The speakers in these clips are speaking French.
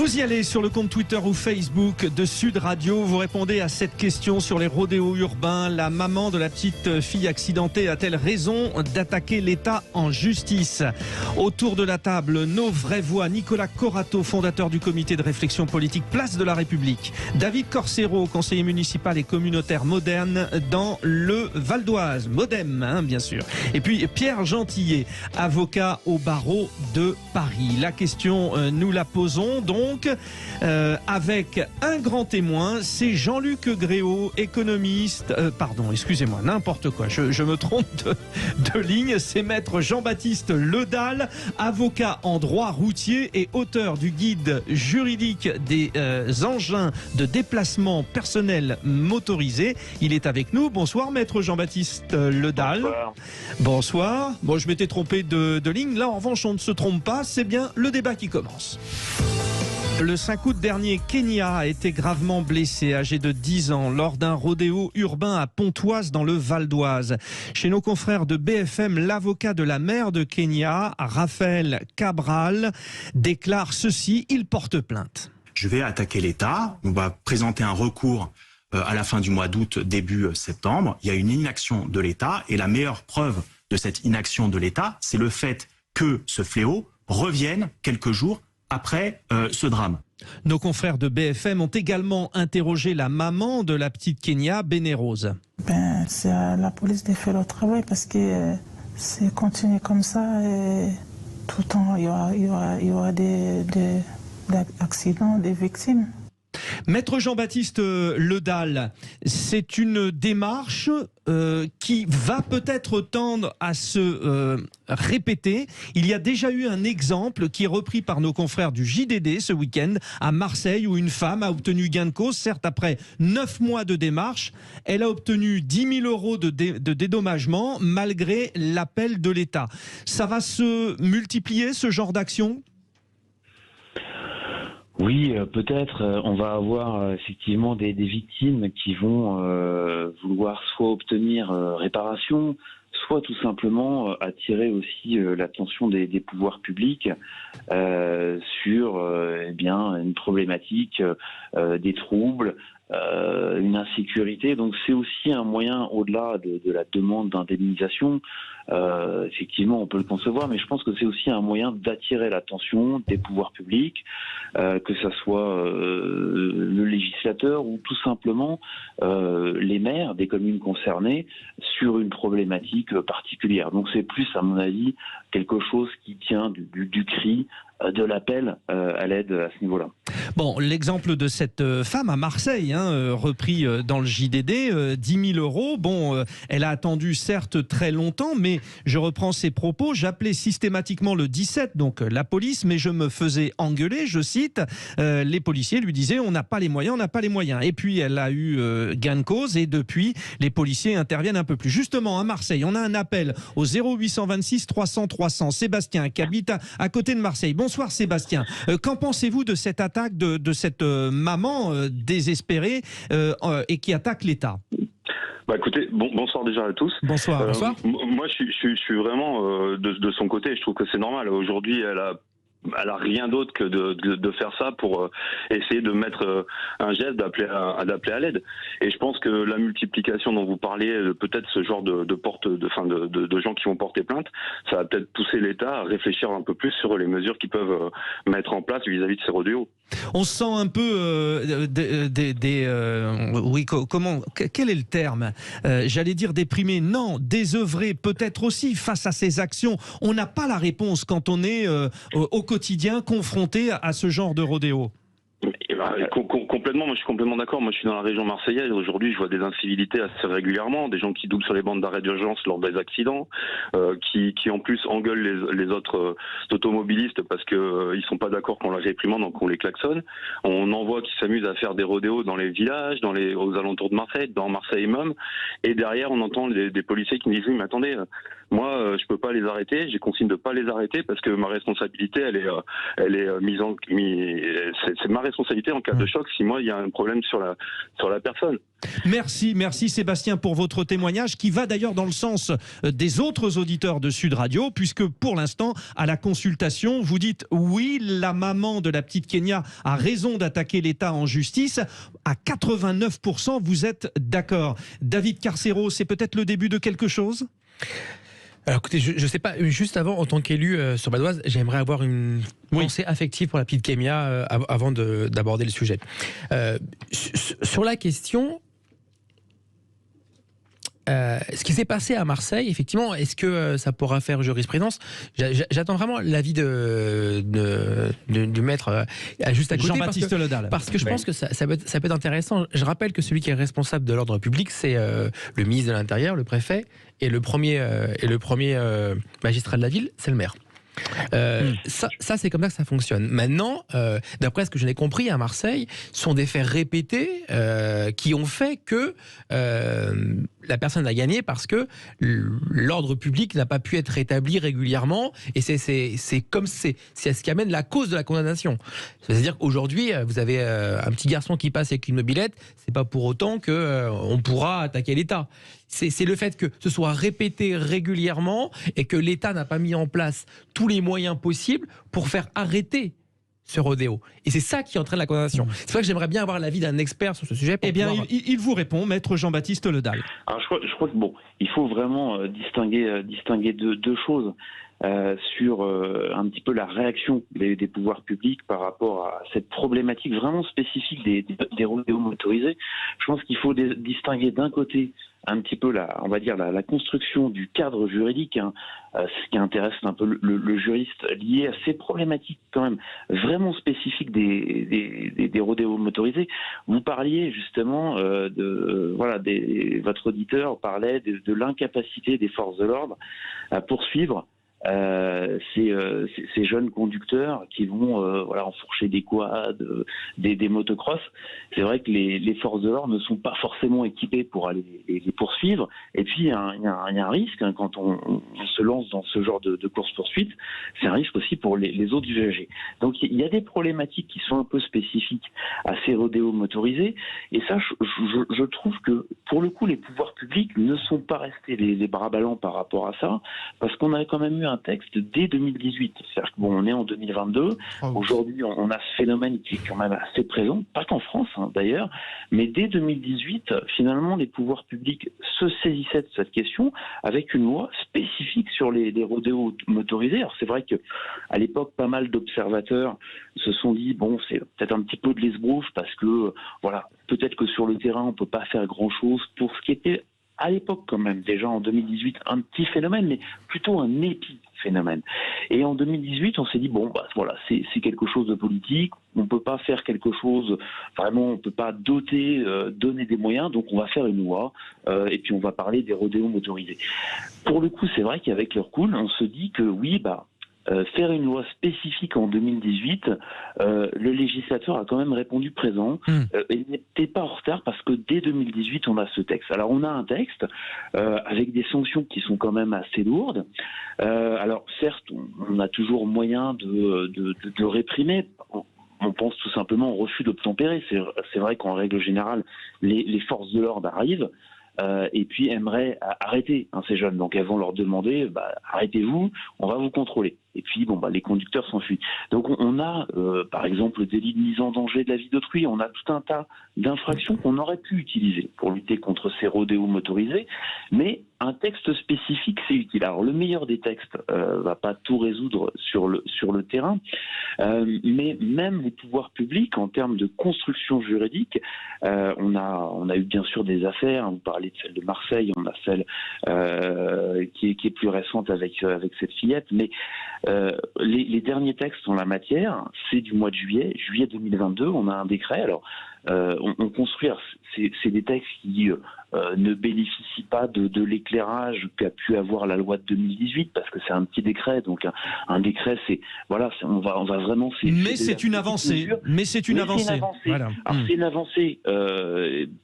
Vous y allez sur le compte Twitter ou Facebook de Sud Radio. Vous répondez à cette question sur les rodéos urbains. La maman de la petite fille accidentée a-t-elle raison d'attaquer l'État en justice? Autour de la table, nos vraies voix. Nicolas Corato, fondateur du comité de réflexion politique Place de la République. David Corsero, conseiller municipal et communautaire moderne dans le Val d'Oise. Modem, bien sûr. Et puis Pierre Gentillet, avocat au barreau de Paris. La question, nous la posons donc avec un grand témoin, c'est Jean-Luc Gréau, économiste, excusez-moi, n'importe quoi, je me trompe de ligne, c'est maître Jean-Baptiste Ledal, avocat en droit routier et auteur du guide juridique des engins de déplacement personnel motorisé. Il est avec nous. Bonsoir maître Jean-Baptiste Ledal. Bonsoir. Bonsoir. Bon, je m'étais trompé de ligne, là en revanche on ne se trompe pas, c'est bien le débat qui commence. Le 5 août dernier, Kenya a été gravement blessé, âgé de 10 ans, lors d'un rodéo urbain à Pontoise dans le Val d'Oise. Chez nos confrères de BFM, l'avocat de la maire de Kenya, Raphaël Cabral, déclare ceci, il porte plainte. Je vais attaquer l'État, on va présenter un recours à la fin du mois d'août, début septembre. Il y a une inaction de l'État et la meilleure preuve de cette inaction de l'État, c'est le fait que ce fléau revienne quelques jours après ce drame. Nos confrères de BFM ont également interrogé la maman de la petite Kenya, Bénérose. C'est à la police de faire le travail parce que c'est continuer comme ça et tout le temps il y aura des accidents, des victimes. Maître Jean-Baptiste Ledal, c'est une démarche qui va peut-être tendre à se répéter. Il y a déjà eu un exemple qui est repris par nos confrères du JDD ce week-end à Marseille où une femme a obtenu gain de cause. Certes, après 9 mois de démarche, elle a obtenu 10 000 euros de dédommagement malgré l'appel de l'État. Ça va se multiplier ce genre d'action ? Oui, peut-être. On va avoir effectivement des victimes qui vont vouloir soit obtenir réparation, soit tout simplement attirer aussi l'attention des pouvoirs publics sur une problématique, des troubles, une insécurité. Donc c'est aussi un moyen, au-delà de la demande d'indemnisation, effectivement on peut le concevoir, mais je pense que c'est aussi un moyen d'attirer l'attention des pouvoirs publics, que ça soit le législateur ou tout simplement les maires des communes concernées sur une problématique particulière. Donc c'est plus, à mon avis, quelque chose qui tient du cri, de l'appel à l'aide à ce niveau-là. Bon, l'exemple de cette femme à Marseille, repris dans le JDD, 10 000 euros. Bon, elle a attendu certes très longtemps, mais je reprends ses propos. J'appelais systématiquement le 17, donc la police, mais je me faisais engueuler, je cite. Les policiers lui disaient, on n'a pas les moyens, on n'a pas les moyens. Et puis, elle a eu gain de cause et depuis, les policiers interviennent un peu plus. Justement, à Marseille, on a un appel au 0826 300 300. Sébastien, qui habite à côté de Marseille. Bonsoir Sébastien. Qu'en pensez-vous de cette attaque de cette maman désespérée et qui attaque l'État? Écoutez, bonsoir déjà à tous. Bonsoir. Bonsoir. Moi, je suis vraiment de son côté. Je trouve que c'est normal. Aujourd'hui, elle a rien d'autre que de faire ça pour essayer de mettre un geste d'appeler à l'aide. Et je pense que la multiplication dont vous parliez, peut-être ce genre de gens qui vont porter plainte, ça va peut-être pousser l'État à réfléchir un peu plus sur les mesures qu'ils peuvent mettre en place vis-à-vis de ces rodéos. On se sent un peu quel est le terme? J'allais dire déprimé, non, désœuvré peut-être aussi face à ces actions. On n'a pas la réponse quand on est au quotidien confronté à ce genre de rodéo. Complètement, moi je suis complètement d'accord. Moi je suis dans la région marseillaise. Aujourd'hui je vois des incivilités assez régulièrement, des gens qui doublent sur les bandes d'arrêt d'urgence lors des accidents, qui en plus engueulent les autres automobilistes parce que ils sont pas d'accord qu'on les réprimande, donc on les klaxonne. On en voit qui s'amusent à faire des rodéos dans les villages, aux alentours de Marseille, dans Marseille même. Et derrière on entend des policiers qui nous disent oui mais attendez, Moi, je peux pas les arrêter. J'ai consigne de pas les arrêter parce que ma responsabilité, elle est c'est ma responsabilité en cas de choc si moi il y a un problème sur la personne. Merci Sébastien pour votre témoignage qui va d'ailleurs dans le sens des autres auditeurs de Sud Radio, puisque pour l'instant, à la consultation, vous dites oui, la maman de la petite Kenya a raison d'attaquer l'État en justice. À 89%, vous êtes d'accord. David Carcero, c'est peut-être le début de quelque chose ? Alors écoutez, je sais pas, juste avant, en tant qu'élu sur Badoise, j'aimerais avoir une pensée affective pour la petite Kenya avant d'aborder le sujet. Sur la question, ce qui s'est passé à Marseille, effectivement, est-ce que ça pourra faire jurisprudence ? J'attends vraiment l'avis du maître juste à côté. Jean-Baptiste Ledal. Parce que je pense que ça peut être intéressant. Je rappelle que celui qui est responsable de l'ordre public, c'est le ministre de l'Intérieur, le préfet, et le premier magistrat de la ville, c'est le maire. Ça c'est comme ça que ça fonctionne. Maintenant, d'après ce que je n'ai compris à Marseille, sont des faits répétés qui ont fait que la personne a gagné parce que l'ordre public n'a pas pu être rétabli régulièrement, et c'est ce qui amène la cause de la condamnation. C'est-à-dire qu'aujourd'hui, vous avez un petit garçon qui passe avec une mobilette, c'est pas pour autant que on pourra attaquer l'État. C'est le fait que ce soit répété régulièrement et que l'État n'a pas mis en place tous les moyens possibles pour faire arrêter ce rodéo. Et c'est ça qui entraîne la condamnation. C'est pour ça que j'aimerais bien avoir l'avis d'un expert sur ce sujet. Eh bien, il vous répond, maître Jean-Baptiste Ledal. Alors, je crois que il faut vraiment distinguer deux choses. Sur un petit peu la réaction des pouvoirs publics par rapport à cette problématique vraiment spécifique des rodéos motorisés. Je pense qu'il faut distinguer d'un côté un petit peu la construction du cadre juridique, ce qui intéresse un peu le juriste, lié à ces problématiques quand même vraiment spécifiques des rodéos motorisés. Vous parliez justement votre auditeur parlait de l'incapacité des forces de l'ordre à poursuivre ces jeunes conducteurs qui vont enfourcher des quads, des motocross. C'est vrai que les forces de l'ordre ne sont pas forcément équipées pour aller les poursuivre. Et puis il y a un risque quand on se lance dans ce genre de course-poursuite. C'est un risque aussi pour les autres usagers. Donc il y a des problématiques qui sont un peu spécifiques à ces rodéos motorisés. Et ça, je trouve que pour le coup, les pouvoirs publics ne sont pas restés les bras ballants par rapport à ça, parce qu'on a quand même eu un texte dès 2018. C'est-à-dire que on est en 2022. Aujourd'hui, on a ce phénomène qui est quand même assez présent, pas qu'en France d'ailleurs, mais dès 2018, finalement, les pouvoirs publics se saisissaient de cette question avec une loi spécifique sur les rodéos motorisés. Alors c'est vrai que à l'époque, pas mal d'observateurs se sont dit c'est peut-être un petit peu de l'esbrouffe parce que peut-être que sur le terrain, on peut pas faire grand-chose pour ce qui était à l'époque quand même, déjà en 2018, un petit phénomène, mais plutôt un épiphénomène. Et en 2018, on s'est dit, c'est quelque chose de politique, on peut pas faire quelque chose, vraiment, on peut pas donner des moyens, donc on va faire une loi, et puis on va parler des rodéos motorisés. Pour le coup, c'est vrai qu'avec le recul, on se dit que faire une loi spécifique en 2018, le législateur a quand même répondu présent. Il n'était pas en retard parce que dès 2018, on a ce texte. Alors, on a un texte avec des sanctions qui sont quand même assez lourdes. Alors, certes, on a toujours moyen de réprimer. On pense tout simplement au refus d'obtempérer. C'est vrai qu'en règle générale, les forces de l'ordre arrivent. Et puis aimeraient arrêter ces jeunes. Donc elles vont leur demander arrêtez-vous, on va vous contrôler. Et puis les conducteurs s'enfuient. Donc on a par exemple le délit de mise en danger de la vie d'autrui. On a tout un tas d'infractions qu'on aurait pu utiliser pour lutter contre ces rodéos motorisés, mais un texte spécifique c'est utile. Alors le meilleur des textes va pas tout résoudre sur le terrain, mais même les pouvoirs publics en termes de construction juridique, on a eu bien sûr des affaires. Vous parlez de celle de Marseille, on a celle qui est plus récente avec cette fillette, mais les derniers textes en la matière, c'est du mois de juillet 2022, on a un décret. Alors on construit. C'est des textes qui ne bénéficient pas de l'éclairage qu'a pu avoir la loi de 2018, parce que c'est un petit décret. Donc un décret, on va vraiment. Mais c'est une avancée. Mais c'est une avancée. Voilà. Alors c'est une avancée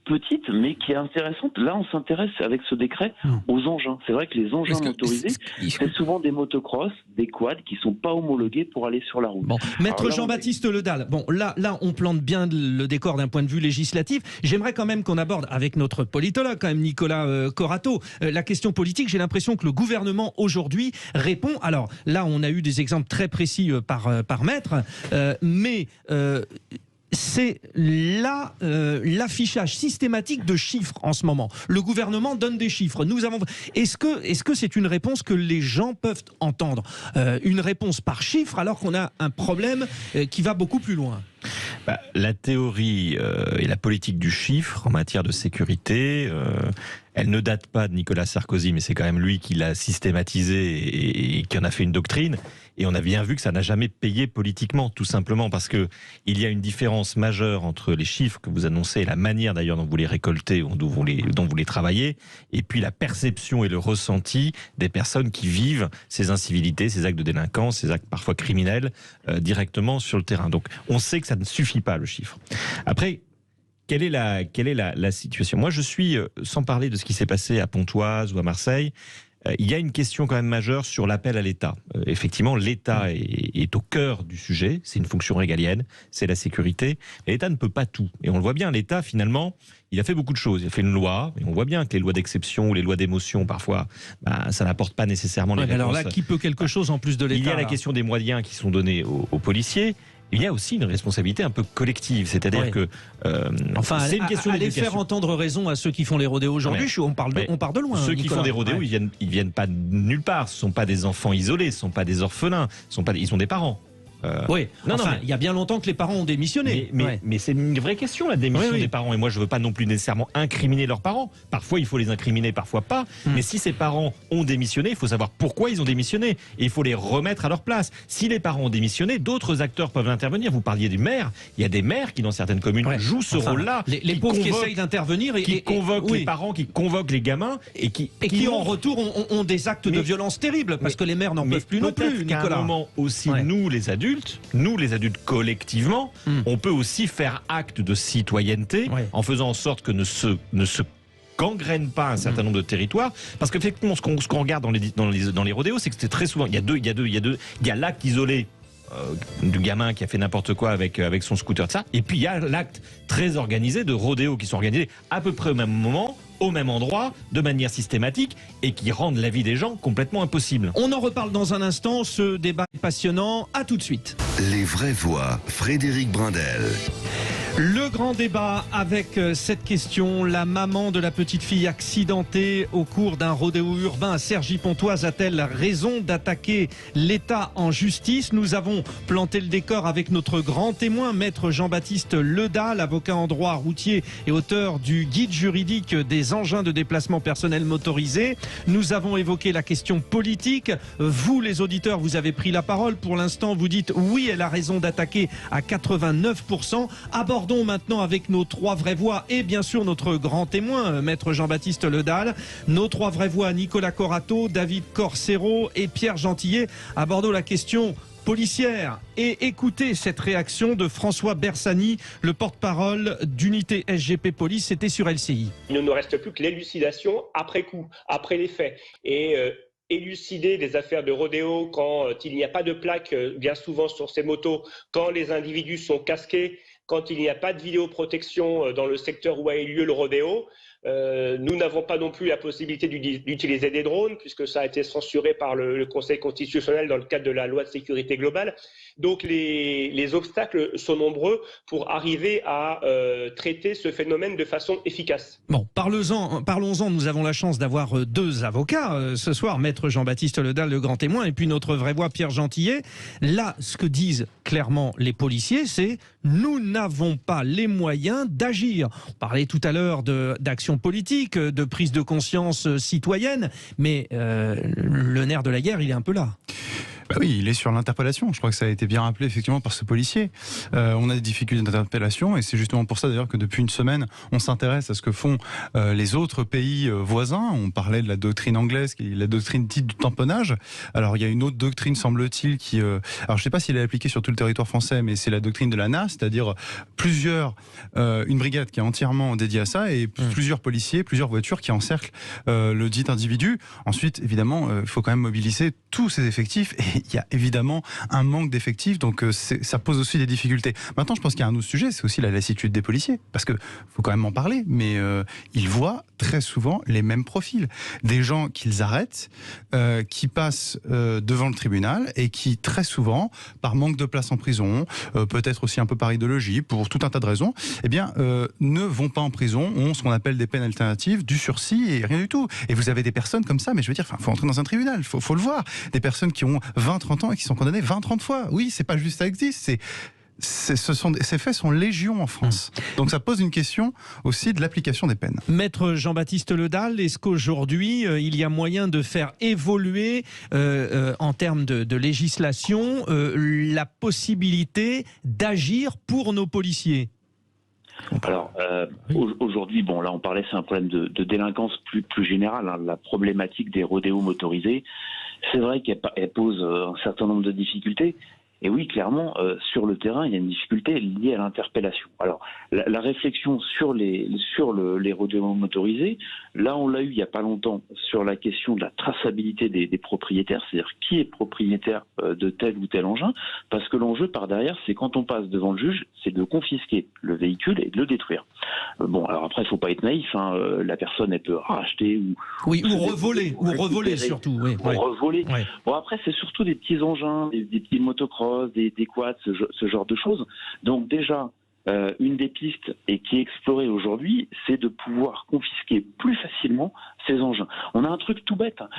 petite, mais qui est intéressante. Là, on s'intéresse avec ce décret aux engins. C'est vrai que les engins motorisés, c'est souvent des motocross, des quads qui sont pas homologués pour aller sur la route. Bon, Maître Jean-Baptiste Ledal. Bon, là, on plante bien le décor d'un point de vue législatif. J'aimerais quand même qu'on aborde avec notre politologue, quand même Nicolas Corato, la question politique. J'ai l'impression que le gouvernement aujourd'hui répond. Alors là, on a eu des exemples très précis par maître, mais c'est l'affichage systématique de chiffres en ce moment. Le gouvernement donne des chiffres. Est-ce que c'est une réponse que les gens peuvent entendre, une réponse par chiffre, alors qu'on a un problème qui va beaucoup plus loin? La théorie et la politique du chiffre en matière de sécurité, elle ne date pas de Nicolas Sarkozy, mais c'est quand même lui qui l'a systématisé et qui en a fait une doctrine. Et on a bien vu que ça n'a jamais payé politiquement, tout simplement parce que il y a une différence majeure entre les chiffres que vous annoncez et la manière d'ailleurs dont vous les récoltez ou dont vous les travaillez, et puis la perception et le ressenti des personnes qui vivent ces incivilités, ces actes de délinquance, ces actes parfois criminels directement sur le terrain. Donc on sait que ça ne suffit pas, le chiffre. Après, quelle est la situation? Moi, je suis, sans parler de ce qui s'est passé à Pontoise ou à Marseille, il y a une question quand même majeure sur l'appel à l'État. Effectivement, l'État est au cœur du sujet, c'est une fonction régalienne, c'est la sécurité, mais l'État ne peut pas tout. Et on le voit bien, l'État, finalement, il a fait beaucoup de choses. Il a fait une loi, et on voit bien que les lois d'exception ou les lois d'émotion, parfois, ça n'apporte pas nécessairement les réponses. Alors là, qui peut quelque chose en plus de l'État? Il y a la question des moyens qui sont donnés aux policiers. Il y a aussi une responsabilité un peu collective, c'est-à-dire que c'est une question aller faire entendre raison à ceux qui font les rodéos aujourd'hui. On part de loin. Ceux qui font des rodéos, ils viennent pas de nulle part. Ce sont pas des enfants isolés, ce sont pas des orphelins, ils ont des parents. Il y a bien longtemps que les parents ont démissionné. Mais c'est une vraie question, la démission des parents. Et moi, je veux pas non plus nécessairement incriminer leurs parents. Parfois, il faut les incriminer, parfois pas. Mais si ces parents ont démissionné, il faut savoir pourquoi ils ont démissionné. Et il faut les remettre à leur place. Si les parents ont démissionné, d'autres acteurs peuvent intervenir. Vous parliez du maire. Il y a des maires qui, dans certaines communes, jouent ce rôle-là. Les pauvres qui essayent d'intervenir qui convoquent les parents, qui convoquent les gamins et qui en retour ont des actes de violence terribles parce que les maires n'en peuvent plus non plus. Qu'à un moment aussi, nous les adultes collectivement, on peut aussi faire acte de citoyenneté en faisant en sorte que ne se gangrène pas un certain nombre de territoires, parce qu'effectivement ce qu'on regarde dans les rodéos, c'est que c'est très souvent il y a l'acte isolé du gamin qui a fait n'importe quoi avec son scooter, de ça, et puis il y a l'acte très organisé de rodéos qui sont organisés à peu près au même moment, au même endroit, de manière systématique, et qui rendent la vie des gens complètement impossible. On en reparle dans un instant, ce débat est passionnant, à tout de suite. Les vraies voix, Frédéric Brindel. Le grand débat avec cette question, la maman de la petite fille accidentée au cours d'un rodéo urbain à Cergy-Pontoise a-t-elle raison d'attaquer l'État en justice? Nous avons planté le décor avec notre grand témoin, maître Jean-Baptiste Ledal, avocat en droit routier et auteur du guide juridique des engins de déplacement personnel motorisés. Nous avons évoqué la question politique. Vous, les auditeurs, vous avez pris la parole. Pour l'instant, vous dites oui, elle a raison d'attaquer à 89%. Abordons maintenant avec nos trois vraies voix et bien sûr notre grand témoin, maître Jean-Baptiste Ledal. Nos trois vraies voix, Nicolas Corato, David Corsero et Pierre Gentillet. Abordons la question policière et écoutez cette réaction de François Bersani, le porte-parole d'unité SGP Police, c'était sur LCI. Il ne nous reste plus que l'élucidation après coup, après les faits. Et élucider des affaires de rodéo quand il n'y a pas de plaque, bien souvent sur ces motos, quand les individus sont casqués, quand il n'y a pas de vidéoprotection dans le secteur où a eu lieu le rodéo. Nous n'avons pas non plus la possibilité d'utiliser des drones puisque ça a été censuré par le Conseil constitutionnel dans le cadre de la loi de sécurité globale. Donc les obstacles sont nombreux pour arriver à traiter ce phénomène de façon efficace. Bon, parlons-en. Nous avons la chance d'avoir deux avocats ce soir, maître Jean-Baptiste Ledal, le grand témoin, et puis notre vraie voix, Pierre Gentillet. Là, ce que disent clairement les policiers, c'est nous n'avons pas les moyens d'agir. On parlait tout à l'heure d'action politique, de prise de conscience citoyenne, mais le nerf de la guerre, il est un peu là. Bah oui, il est sur l'interpellation. Je crois que ça a été bien rappelé effectivement par ce policier. On a des difficultés d'interpellation et c'est justement pour ça d'ailleurs que depuis une semaine, on s'intéresse à ce que font les autres pays voisins. On parlait de la doctrine anglaise, qui est la doctrine dite du tamponnage. Alors il y a une autre doctrine, semble-t-il, qui... alors je ne sais pas s'il est appliqué sur tout le territoire français, mais c'est la doctrine de l'ANA, c'est-à-dire une brigade qui est entièrement dédiée à ça et plusieurs policiers, plusieurs voitures qui encerclent le dit individu. Ensuite, évidemment, il faut quand même mobiliser tous ces effectifs et il y a évidemment un manque d'effectifs, donc ça pose aussi des difficultés. Maintenant, je pense qu'il y a un autre sujet, c'est aussi la lassitude des policiers, parce que faut quand même en parler, mais ils voient très souvent les mêmes profils. Des gens qu'ils arrêtent, qui passent devant le tribunal et qui, très souvent, par manque de place en prison, peut-être aussi un peu par idéologie, pour tout un tas de raisons, eh bien, ne vont pas en prison, ont ce qu'on appelle des peines alternatives, du sursis et rien du tout. Et vous avez des personnes comme ça, mais je veux dire, il faut entrer dans un tribunal, faut le voir. Des personnes qui ont 20-30 ans et qui sont condamnées 20-30 fois. Oui, c'est pas juste ça existe, ces faits sont légion en France. Donc ça pose une question aussi de l'application des peines. Maître Jean-Baptiste Ledal, est-ce qu'aujourd'hui il y a moyen de faire évoluer en termes de législation la possibilité d'agir pour nos policiers ? Alors, aujourd'hui, bon, là, on parlait, c'est un problème de délinquance plus général, hein, la problématique des rodéos motorisés. C'est vrai qu'elle pose un certain nombre de difficultés. Et oui, clairement, sur le terrain, il y a une difficulté liée à l'interpellation. Alors, la réflexion sur les rodéos motorisés, là, on l'a eu il n'y a pas longtemps sur la question de la traçabilité des propriétaires, c'est-à-dire qui est propriétaire de tel ou tel engin, parce que l'enjeu par derrière, c'est quand on passe devant le juge, c'est de confisquer le véhicule et de le détruire. Bon, alors après, il ne faut pas être naïf, hein, la personne, elle peut racheter ou revoler surtout. Oui, revoler. Ouais. Bon, après, c'est surtout des petits engins, des petits motocross, des quads, ce genre de choses. Donc déjà, une des pistes et qui est explorée aujourd'hui, c'est de pouvoir confisquer plus facilement ces engins. On a un truc tout bête, hein.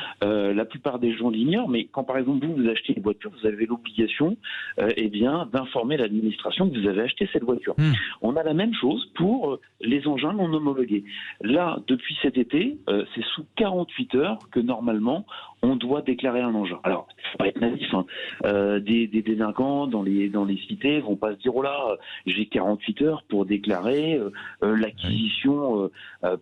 La plupart des gens l'ignorent, mais quand par exemple vous achetez une voiture, vous avez l'obligation d'informer l'administration que vous avez acheté cette voiture. On a la même chose pour les engins non homologués. Là, depuis cet été, c'est sous 48 heures que normalement on doit déclarer un engin. Alors, il ne faut pas être naïf, hein. Des délinquants dans les cités vont pas se dire « Oh là, j'ai 48 heures pour déclarer l'acquisition,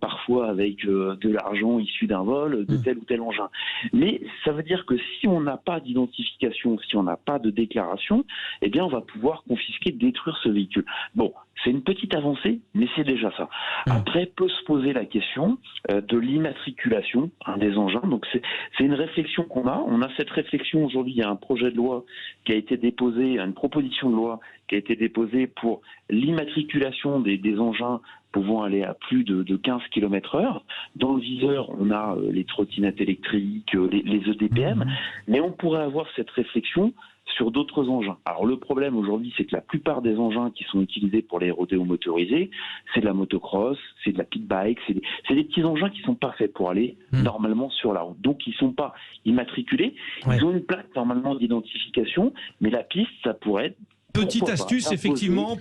parfois avec de l'argent issu d'un vol, de tel ou tel engin. » Mais ça veut dire que si on n'a pas d'identification, si on n'a pas de déclaration, eh bien on va pouvoir confisquer, détruire ce véhicule. Bon, c'est une petite avancée, mais c'est déjà ça. Après, peut se poser la question de l'immatriculation des engins. Donc c'est une réflexion qu'on a. On a cette réflexion aujourd'hui. Il y a un projet de loi qui a été déposé, une proposition de loi qui a été déposée pour l'immatriculation des engins pouvant aller à plus de 15 km/h. Dans le viseur, on a les trottinettes électriques, les EDPM, mais on pourrait avoir cette réflexion sur d'autres engins. Alors le problème aujourd'hui, c'est que la plupart des engins qui sont utilisés pour les rodéos motorisés, c'est de la motocross, c'est de la pit bike, c'est des petits engins qui sont pas faits pour aller normalement sur la route. Donc ils sont pas immatriculés, ils ont une plaque normalement d'identification, mais la piste, ça pourrait être petite astuce, effectivement.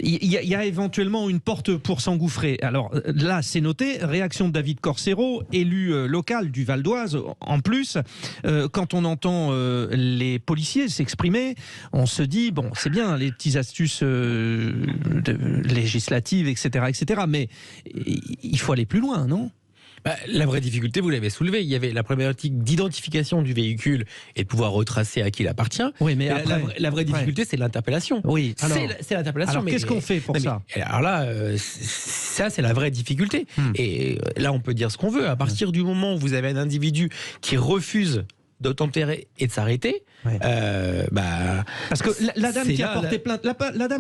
Il y a éventuellement une porte pour s'engouffrer. Alors là, c'est noté. Réaction de David Corcero, élu local du Val d'Oise. En plus, quand on entend les policiers s'exprimer, on se dit, bon, c'est bien les petites astuces législatives, etc., etc. Mais il faut aller plus loin, non ? La vraie difficulté, vous l'avez soulevé, il y avait la problématique d'identification du véhicule et de pouvoir retracer à qui il appartient. Oui, mais après, la vraie difficulté, c'est l'interpellation. Oui, c'est l'interpellation. Alors, qu'est-ce qu'on fait pour ça ? Alors là, ça, c'est la vraie difficulté. Et là, on peut dire ce qu'on veut. À partir du moment où vous avez un individu qui refuse d'obtempérer et de s'arrêter, parce que la dame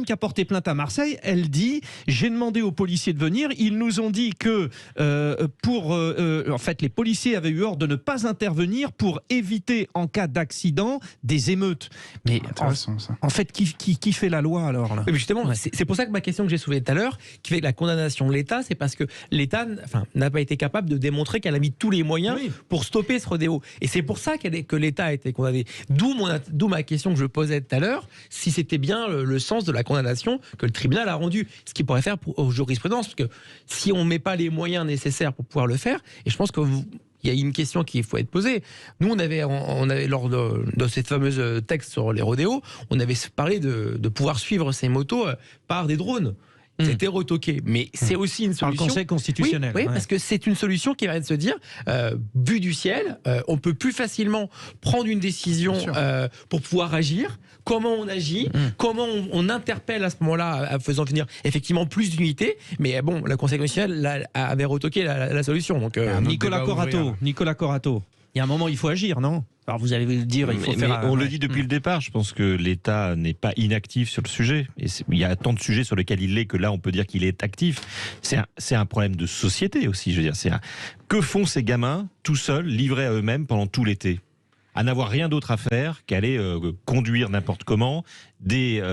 qui a porté plainte à Marseille, elle dit, j'ai demandé aux policiers de venir, ils nous ont dit que en fait les policiers avaient eu ordre de ne pas intervenir pour éviter en cas d'accident des émeutes. Mais en fait qui fait la loi alors là ? Oui, justement, c'est pour ça que ma question que j'ai soulevée tout à l'heure, qui fait que la condamnation de l'État, c'est parce que l'État n'a pas été capable de démontrer qu'elle a mis tous les moyens pour stopper ce rodéo. Et c'est pour ça que l'État a été condamné. D'où ma question que je posais tout à l'heure, si c'était bien le sens de la condamnation que le tribunal a rendue, ce qu'il pourrait faire aux jurisprudences, parce que si on ne met pas les moyens nécessaires pour pouvoir le faire, et je pense qu'il il y a une question qu'il faut être posée. Nous, on avait lors de cette fameuse texte sur les rodéos, on avait parlé de pouvoir suivre ces motos par des drones. C'était retoqué, mais c'est aussi une solution. Par le Conseil constitutionnel. Oui, parce que c'est une solution qui va de se dire, vue du ciel, on peut plus facilement prendre une décision pour pouvoir agir. Comment on agit, comment on interpelle à ce moment-là, faisant venir effectivement plus d'unité. Mais bon, le Conseil constitutionnel avait retoqué la solution. Donc, Nicolas Corato, il y a un moment, il faut agir, non ? Alors vous allez dire, il faut faire. On le dit depuis le départ. Je pense que l'État n'est pas inactif sur le sujet. Et il y a tant de sujets sur lesquels il l'est que là, on peut dire qu'il est actif. C'est un problème de société aussi. Je veux dire, que font ces gamins tout seuls, livrés à eux-mêmes pendant tout l'été ? À n'avoir rien d'autre à faire qu'aller conduire n'importe comment, des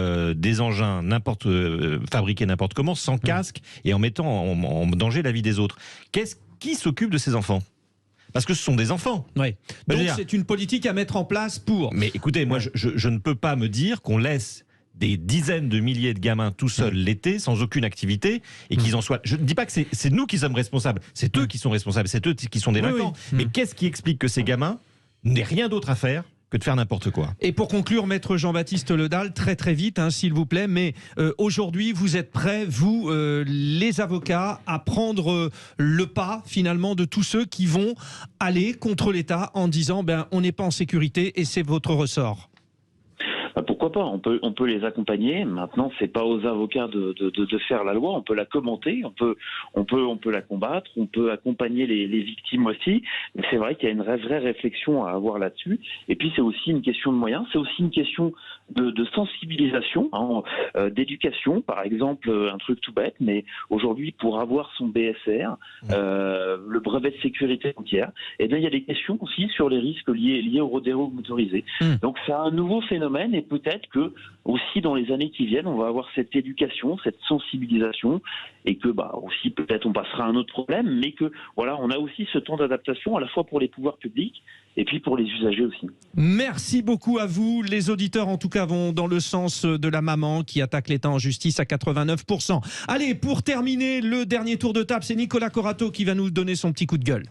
engins fabriqués n'importe comment, sans casque et en mettant en danger la vie des autres. Qui s'occupe de ces enfants ? Parce que ce sont des enfants. Oui. Donc c'est une politique à mettre en place pour... Mais écoutez, moi je ne peux pas me dire qu'on laisse des dizaines de milliers de gamins tout seuls l'été, sans aucune activité, et qu'ils en soient... Je ne dis pas que c'est nous qui sommes responsables, c'est eux qui sont responsables, c'est eux qui sont délinquants. Oui. Mais qu'est-ce qui explique que ces gamins n'aient rien d'autre à faire que de faire n'importe quoi. Et pour conclure, maître Jean-Baptiste Ledal, très vite, s'il vous plaît, mais aujourd'hui, vous êtes prêts, vous, les avocats, à prendre le pas, finalement, de tous ceux qui vont aller contre l'État en disant, on n'est pas en sécurité et c'est votre ressort ? Pourquoi pas, on peut les accompagner. Maintenant, c'est pas aux avocats de faire la loi. On peut la commenter, on peut la combattre, on peut accompagner les victimes aussi. Mais c'est vrai qu'il y a une vraie réflexion à avoir là-dessus. Et puis c'est aussi une question de moyens, c'est aussi une question de sensibilisation, d'éducation. Par exemple, un truc tout bête, mais aujourd'hui, pour avoir son BSR, le brevet de sécurité routière, il y a des questions aussi sur les risques liés aux rodéos motorisés. Donc c'est un nouveau phénomène. Et peut-être que aussi dans les années qui viennent, on va avoir cette éducation, cette sensibilisation, et que aussi peut-être on passera à un autre problème, mais que voilà, on a aussi ce temps d'adaptation à la fois pour les pouvoirs publics et puis pour les usagers aussi. Merci beaucoup à vous. Les auditeurs en tout cas vont dans le sens de la maman qui attaque l'État en justice à 89%. Allez, pour terminer le dernier tour de table, c'est Nicolas Corato qui va nous donner son petit coup de gueule.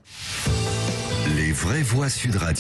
Les vraies voix Sud Radio.